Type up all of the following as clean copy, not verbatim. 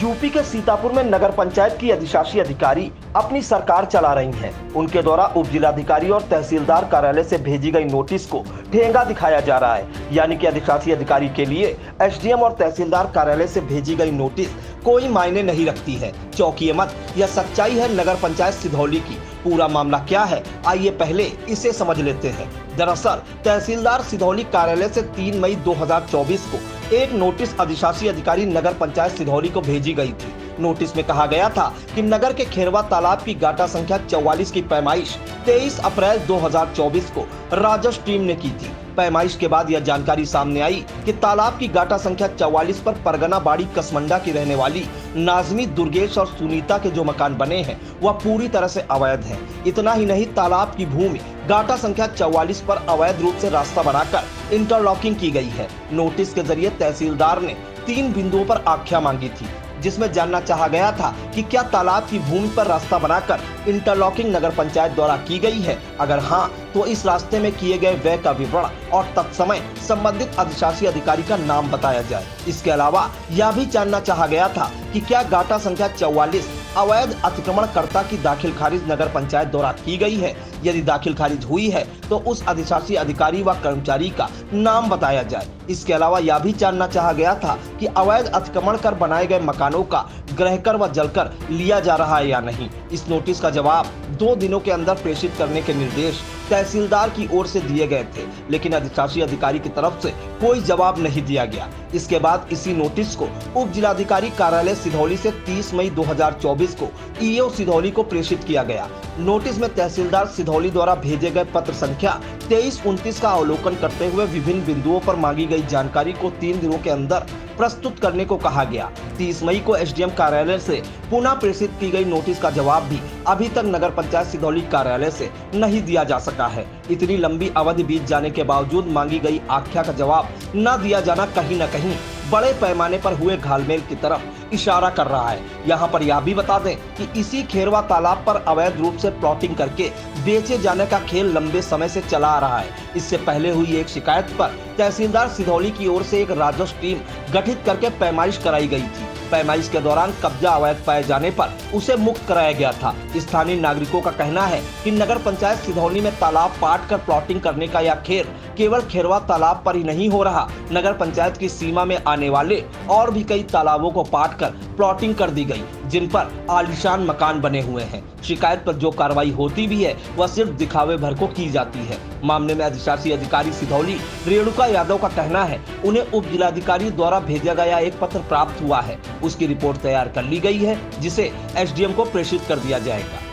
UP के सीतापुर में नगर पंचायत की अधिशासी अधिकारी अपनी सरकार चला रही हैं। उनके द्वारा उप जिलाधिकारी और तहसीलदार कार्यालय से भेजी गई नोटिस को ठेंगा दिखाया जा रहा है। यानी कि अधिशासी अधिकारी के लिए एसडीएम और तहसीलदार कार्यालय से भेजी गई नोटिस कोई मायने नहीं रखती है। चौंकिए मत, यह सच्चाई है नगर पंचायत सिधौली की। पूरा मामला क्या है, आइए पहले इसे समझ लेते हैं। दरअसल तहसीलदार सिधौली कार्यालय से 3 मई 2024 को एक नोटिस अधिशासी अधिकारी नगर पंचायत सिधौली को भेजी गई थी। नोटिस में कहा गया था कि नगर के खेरवा तालाब की गाटा संख्या 44 की पैमाइश 23 अप्रैल 2024 को राजस्व टीम ने की थी। पैमाइश के बाद यह जानकारी सामने आई कि तालाब की गाटा संख्या 44 पर परगना बाड़ी कसमंडा की रहने वाली नाजमी, दुर्गेश और सुनीता के जो मकान बने हैं वह पूरी तरह से अवैध हैं। इतना ही नहीं, तालाब की भूमि गाटा संख्या 44 पर अवैध रूप से रास्ता बनाकर इंटरलॉकिंग की गई है। नोटिस के जरिए तहसीलदार ने 3 बिंदुओं पर आख्या मांगी थी, जिसमें जानना चाहा गया था कि क्या तालाब की भूमि पर रास्ता बनाकर इंटरलॉकिंग नगर पंचायत द्वारा की गई है। अगर हाँ, तो इस रास्ते में किए गए व्यय का विवरण और तत्समय संबंधित अधिशासी अधिकारी का नाम बताया जाए। इसके अलावा यह भी जानना चाहा गया था कि क्या गाटा संख्या 44 अवैध अतिक्रमणकर्ता की दाखिल खारिज नगर पंचायत द्वारा की गई है। यदि दाखिल खारिज हुई है तो उस अधिशासी अधिकारी व कर्मचारी का नाम बताया जाए। इसके अलावा यह भी जानना चाहा गया था कि अवैध अतिक्रमण कर बनाए गए मकानों का ग्रहकर व जलकर लिया जा रहा है या नहीं। इस नोटिस का जवाब 2 दिनों के अंदर प्रेषित करने के निर्देश तहसीलदार की ओर से दिए गए थे, लेकिन अधिशासी अधिकारी की तरफ से कोई जवाब नहीं दिया गया। इसके बाद इसी नोटिस को उप जिलाधिकारी कार्यालय सिधौली से 30 मई 2024 को ईओ सिधौली को प्रेषित किया गया। नोटिस में तहसीलदार सिधौली द्वारा भेजे गए पत्र संख्या 23-29 का अवलोकन करते हुए विभिन्न बिंदुओं पर मांगी गई जानकारी को 3 दिनों के अंदर प्रस्तुत करने को कहा गया। 30 मई को एसडीएम कार्यालय से पुनः प्रेषित की गई नोटिस का जवाब भी अभी तक नगर पंचायत सिधौली कार्यालय से नहीं दिया जा सका है। इतनी लंबी अवधि बीत जाने के बावजूद मांगी गई आख्या का जवाब न दिया जाना कहीं न कहीं बड़े पैमाने पर हुए घालमेल की तरफ इशारा कर रहा है। यहाँ पर यह भी बता दें कि इसी खेरवा तालाब पर अवैध रूप से प्लॉटिंग करके बेचे जाने का खेल लंबे समय से चला आ रहा है। इससे पहले हुई एक शिकायत पर तहसीलदार सिधौली की ओर से एक राजस्व टीम गठित करके पैमाइश कराई गई थी। पैमाइश के दौरान कब्जा अवैध पाए जाने पर उसे मुक्त कराया गया था। स्थानीय नागरिकों का कहना है कि नगर पंचायत सिधौली में तालाब पाट कर प्लॉटिंग करने का यह खेल केवल खेरवा तालाब पर ही नहीं हो रहा। नगर पंचायत की सीमा में आने वाले और भी कई तालाबों को पाट कर प्लॉटिंग कर दी गई, जिन पर आलीशान मकान बने हुए हैं। शिकायत पर जो कार्रवाई होती भी है वह सिर्फ दिखावे भर को की जाती है। मामले में अधिशासी अधिकारी सिधौली रेणुका यादव का कहना है उन्हें उप जिलाधिकारी द्वारा भेजा गया एक पत्र प्राप्त हुआ है। उसकी रिपोर्ट तैयार कर ली गई है, जिसे एसडीएम को प्रेषित कर दिया जाएगा।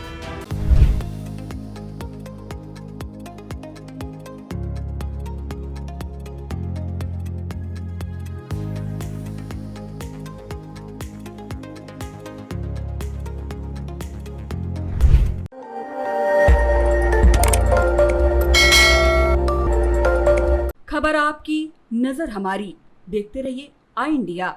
खबर आपकी, नजर हमारी। देखते रहिए आई इंडिया।